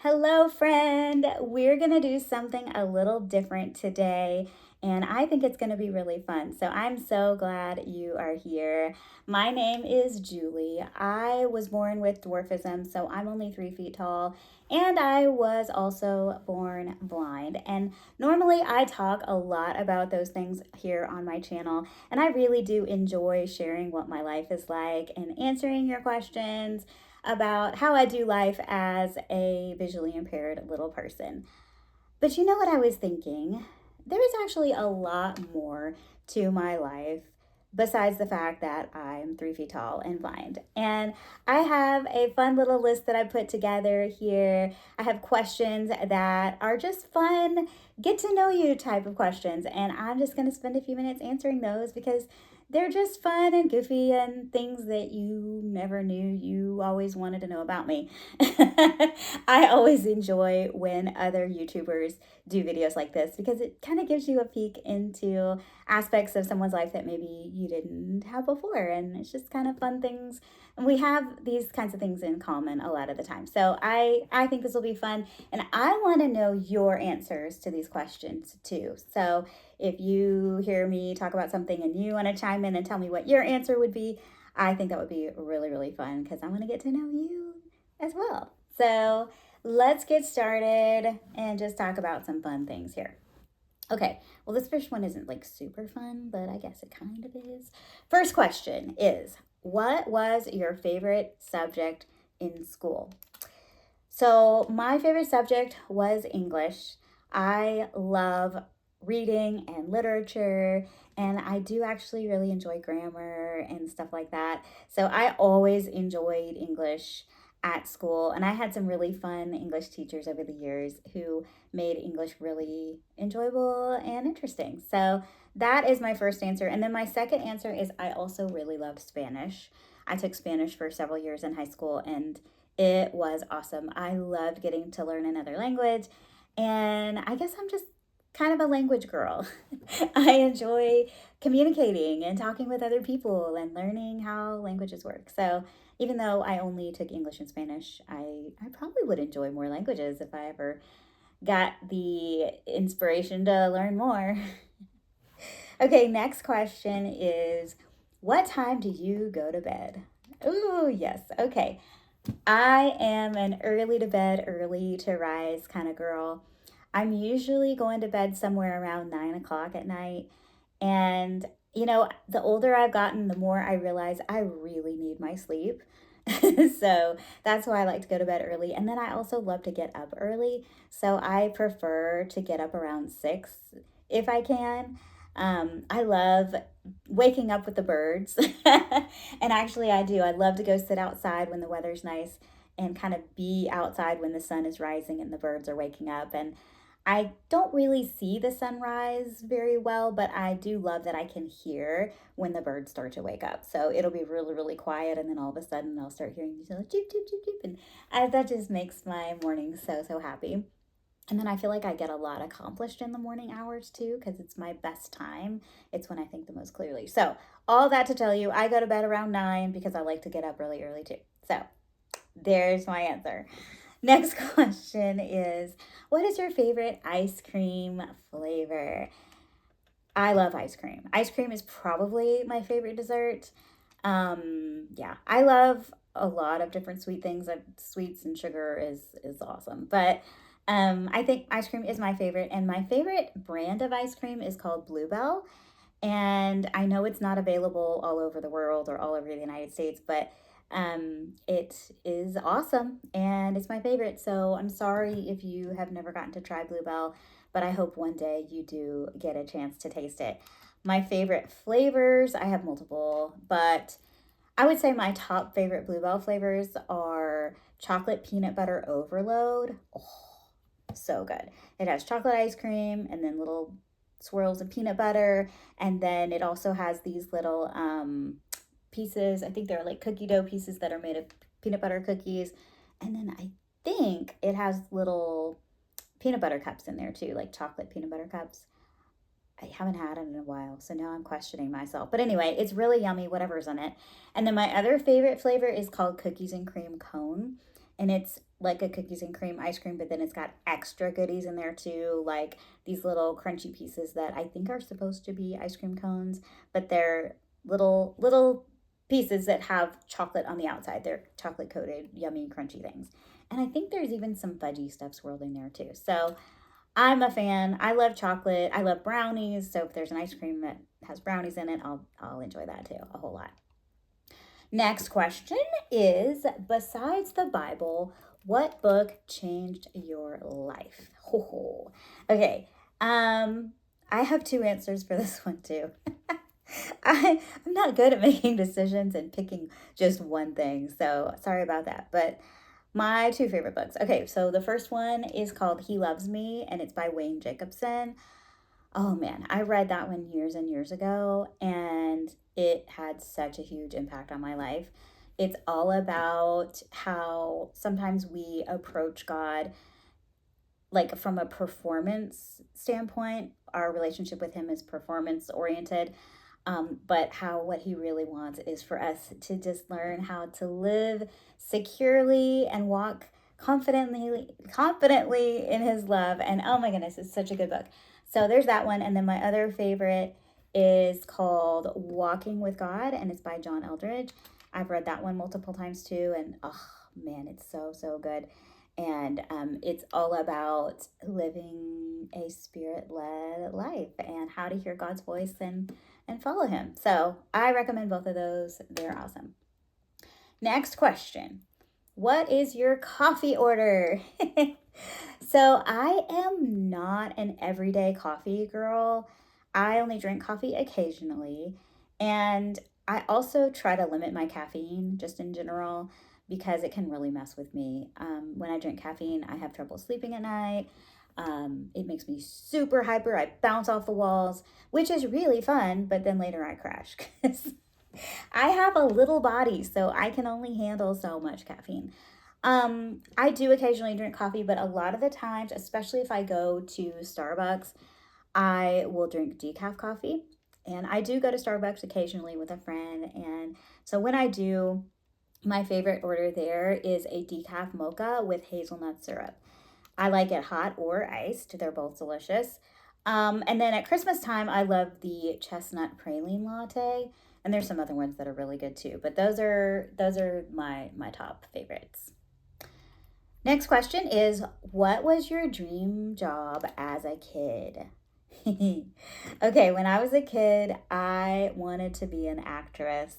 Hello, friend. We're going to do something a little different today, and I think it's going to be really fun. So I'm so glad you are here. My name is Julie. I was born with dwarfism, so I'm only 3 feet tall, and I was also born blind. And normally I talk a lot about those things here on my channel, and I really do enjoy sharing what my life is like and answering your questions about how I do life as a visually impaired little person. But you know what I was thinking? There is actually a lot more to my life besides the fact that I'm 3 feet tall and blind. And I have a fun little list that I put together here. I have questions that are just fun, get to know you type of questions. And I'm just going to spend a few minutes answering those because they're just fun and goofy and things that you never knew you always wanted to know about me. I always enjoy when other YouTubers do videos like this because it kind of gives you a peek into aspects of someone's life that maybe you didn't have before. And it's just kind of fun things. And we have these kinds of things in common a lot of the time. So I think this will be fun. And I want to know your answers to these questions too. So if you hear me talk about something and you want to chime in and tell me what your answer would be, I think that would be really, really fun because I want to get to know you as well. So let's get started and just talk about some fun things here. Okay, well, this first one isn't like super fun, but I guess it kind of is. First question is, what was your favorite subject in school? So, my favorite subject was English. I love reading and literature, and I do actually really enjoy grammar and stuff like that. So, I always enjoyed English at school, and I had some really fun English teachers over the years who made English really enjoyable and interesting. So, that is my first answer. And then my second answer is I also really loved Spanish. I took Spanish for several years in high school, and it was awesome. I loved getting to learn another language, and I guess I'm just kind of a language girl. I enjoy communicating and talking with other people and learning how languages work. So, even though I only took English and Spanish, I probably would enjoy more languages if I ever got the inspiration to learn more. Okay, next question is, what time do you go to bed? Ooh, yes. Okay. I am an early to bed, early to rise kind of girl. I'm usually going to bed somewhere around 9 o'clock at night. And, the older I've gotten, the more I realize I really need my sleep. So that's why I like to go to bed early. And then I also love to get up early. So I prefer to get up around 6 if I can. I love waking up with the birds. And actually, I do. I love to go sit outside when the weather's nice and kind of be outside when the sun is rising and the birds are waking up. And I don't really see the sunrise very well, but I do love that I can hear when the birds start to wake up. So it'll be really, really quiet, and then all of a sudden I'll start hearing these little cheep, cheep, cheep, cheep, and that just makes my morning so, so happy. And then I feel like I get a lot accomplished in the morning hours too, because it's my best time. It's when I think the most clearly. So, all that to tell you, I go to bed around 9 because I like to get up really early too. So, there's my answer. Next question is, what is your favorite ice cream flavor? I love ice cream. Ice cream is probably my favorite dessert. Yeah, I love a lot of different sweet things. Sweets and sugar is awesome. But I think ice cream is my favorite, and my favorite brand of ice cream is called Bluebell. And I know it's not available all over the world or all over the United States, but it is awesome and it's my favorite. So I'm sorry if you have never gotten to try Bluebell, but I hope one day you do get a chance to taste it. My favorite flavors, I have multiple, but I would say my top favorite Bluebell flavors are chocolate peanut butter overload. Oh, so good. It has chocolate ice cream and then little swirls of peanut butter, and then it also has these little pieces. I think they're like cookie dough pieces that are made of peanut butter cookies. And then I think it has little peanut butter cups in there too, like chocolate peanut butter cups. I haven't had it in a while, so now I'm questioning myself. But anyway, it's really yummy, whatever's in it. And then my other favorite flavor is called cookies and cream cone. And it's like a cookies and cream ice cream, but then it's got extra goodies in there too, like these little crunchy pieces that I think are supposed to be ice cream cones, but they're little pieces that have chocolate on the outside. They're chocolate coated, yummy, crunchy things. And I think there's even some fudgy stuff swirled in there too. So I'm a fan. I love chocolate. I love brownies. So if there's an ice cream that has brownies in it, I'll enjoy that too a whole lot. Next question is, besides the Bible, what book changed your life? Oh, okay. I have two answers for this one too. I'm not good at making decisions and picking just one thing, so sorry about that. But my two favorite books. Okay, so the first one is called He Loves Me, and it's by Wayne Jacobson. Oh man, I read that one years and years ago, and it had such a huge impact on my life. It's all about how sometimes we approach God like from a performance standpoint. Our relationship with Him is performance oriented, but how what He really wants is for us to just learn how to live securely and walk confidently in His love. And oh my goodness, it's such a good book. So there's that one. And then my other favorite is called Walking with God, and it's by John Eldredge. I've read that one multiple times too, and oh man, it's so good. And it's all about living a spirit-led life and how to hear God's voice and follow Him. So I recommend both of those. They're awesome. Next question. What is your coffee order? So I am not an everyday coffee girl. I only drink coffee occasionally. And I also try to limit my caffeine just in general because it can really mess with me. When I drink caffeine, I have trouble sleeping at night. It makes me super hyper. I bounce off the walls, which is really fun, but then later I crash because I have a little body, so I can only handle so much caffeine. I do occasionally drink coffee, but a lot of the times, especially if I go to Starbucks, I will drink decaf coffee. And I do go to Starbucks occasionally with a friend. And so when I do, my favorite order there is a decaf mocha with hazelnut syrup. I like it hot or iced. They're both delicious. And then at Christmas time, I love the chestnut praline latte. And there's some other ones that are really good too. But those are my top favorites. Next question is, what was your dream job as a kid? Okay, when I was a kid, I wanted to be an actress.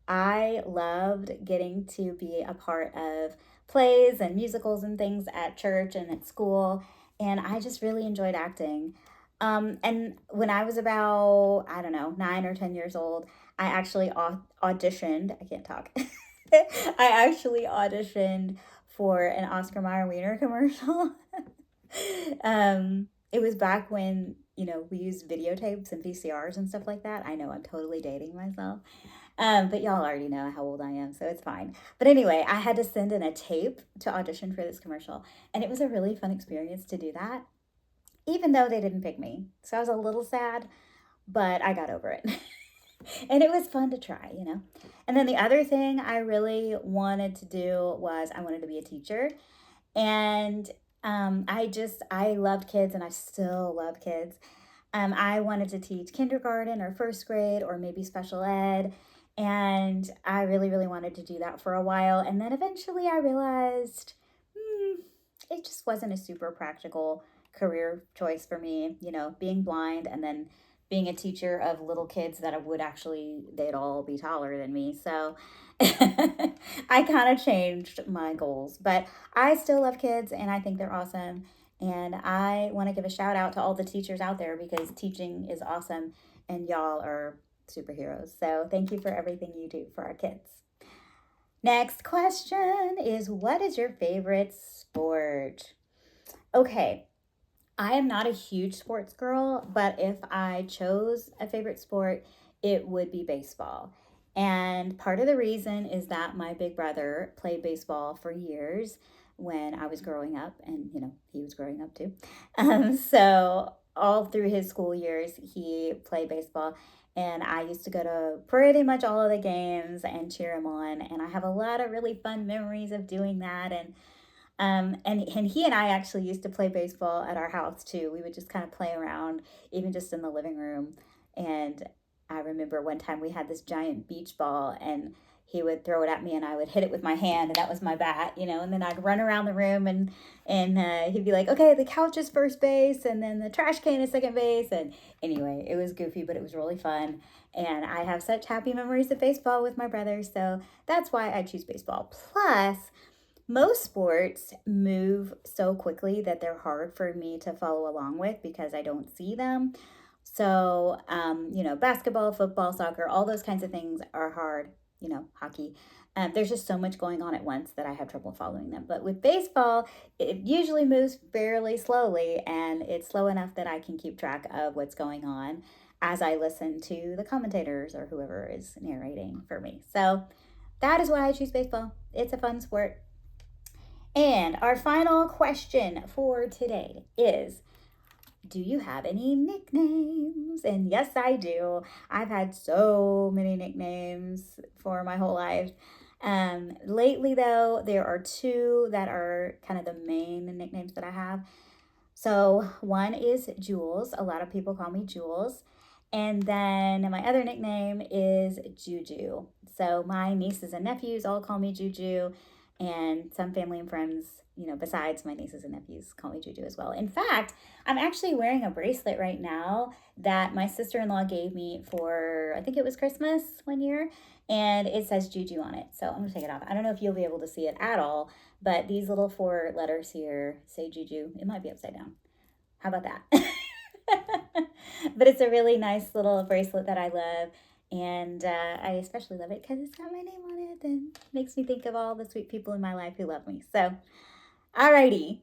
I loved getting to be a part of plays and musicals and things at church and at school, and I just really enjoyed acting. And when I was about, I don't know, 9 or 10 years old, I actually auditioned. I can't talk. I actually auditioned for an Oscar Mayer Wiener commercial. It was back when, we used videotapes and VCRs and stuff like that. I know I'm totally dating myself. But y'all already know how old I am, so it's fine. But anyway, I had to send in a tape to audition for this commercial, and it was a really fun experience to do that, even though they didn't pick me. So I was a little sad, but I got over it. And it was fun to try. And then the other thing I really wanted to do was I wanted to be a teacher. And I loved kids, and I still love kids. I wanted to teach kindergarten or first grade or maybe special ed. And I really, really wanted to do that for a while. And then eventually I realized it just wasn't a super practical career choice for me, being blind and then being a teacher of little kids that they'd all be taller than me. So I kind of changed my goals, but I still love kids and I think they're awesome. And I want to give a shout out to all the teachers out there because teaching is awesome and y'all are superheroes. So thank you for everything you do for our kids. Next question is, what is your favorite sport? Okay, I am not a huge sports girl, but if I chose a favorite sport, it would be baseball. And part of the reason is that my big brother played baseball for years when I was growing up, and he was growing up too. So all through his school years, he played baseball, and I used to go to pretty much all of the games and cheer him on. And I have a lot of really fun memories of doing that. And And he and I actually used to play baseball at our house too. We would just kind of play around, even just in the living room. And I remember one time we had this giant beach ball, and he would throw it at me, and I would hit it with my hand, and that was my bat, And then I'd run around the room, and he'd be like, "Okay, the couch is first base, and then the trash can is second base." And anyway, it was goofy, but it was really fun. And I have such happy memories of baseball with my brother, so that's why I choose baseball. Plus, most sports move so quickly that they're hard for me to follow along with because I don't see them. So, basketball, football, soccer, all those kinds of things are hard, hockey. There's just so much going on at once that I have trouble following them. But with baseball, it usually moves fairly slowly, and it's slow enough that I can keep track of what's going on as I listen to the commentators or whoever is narrating for me. So that is why I choose baseball. It's a fun sport. And our final question for today is, do you have any nicknames? And yes, I do. I've had so many nicknames for my whole life. Lately, though, there are two that are kind of the main nicknames that I have. So one is Jules. A lot of people call me Jules. And then my other nickname is Juju. So my nieces and nephews all call me Juju. And some family and friends, besides my nieces and nephews, call me Juju as well. In fact, I'm actually wearing a bracelet right now that my sister in law gave me for, I think it was Christmas one year. And it says Juju on it. So I'm going to take it off. I don't know if you'll be able to see it at all, but these little four letters here say Juju. It might be upside down. How about that? But it's a really nice little bracelet that I love. And I especially love it because it's got my name on it and makes me think of all the sweet people in my life who love me. So, alrighty.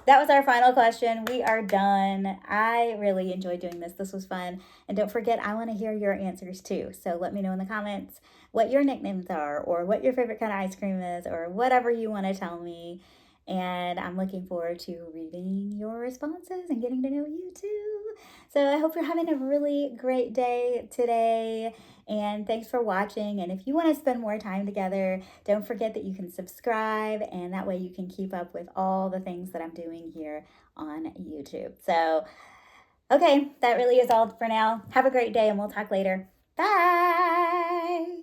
That was our final question. We are done. I really enjoyed doing this. This was fun. And don't forget, I want to hear your answers too. So let me know in the comments what your nicknames are, or what your favorite kind of ice cream is, or whatever you want to tell me. And I'm looking forward to reading your responses and getting to know you too. So I hope you're having a really great day today. And thanks for watching. And if you want to spend more time together, don't forget that you can subscribe, and that way you can keep up with all the things that I'm doing here on YouTube. So, okay, that really is all for now. Have a great day, and we'll talk later. Bye.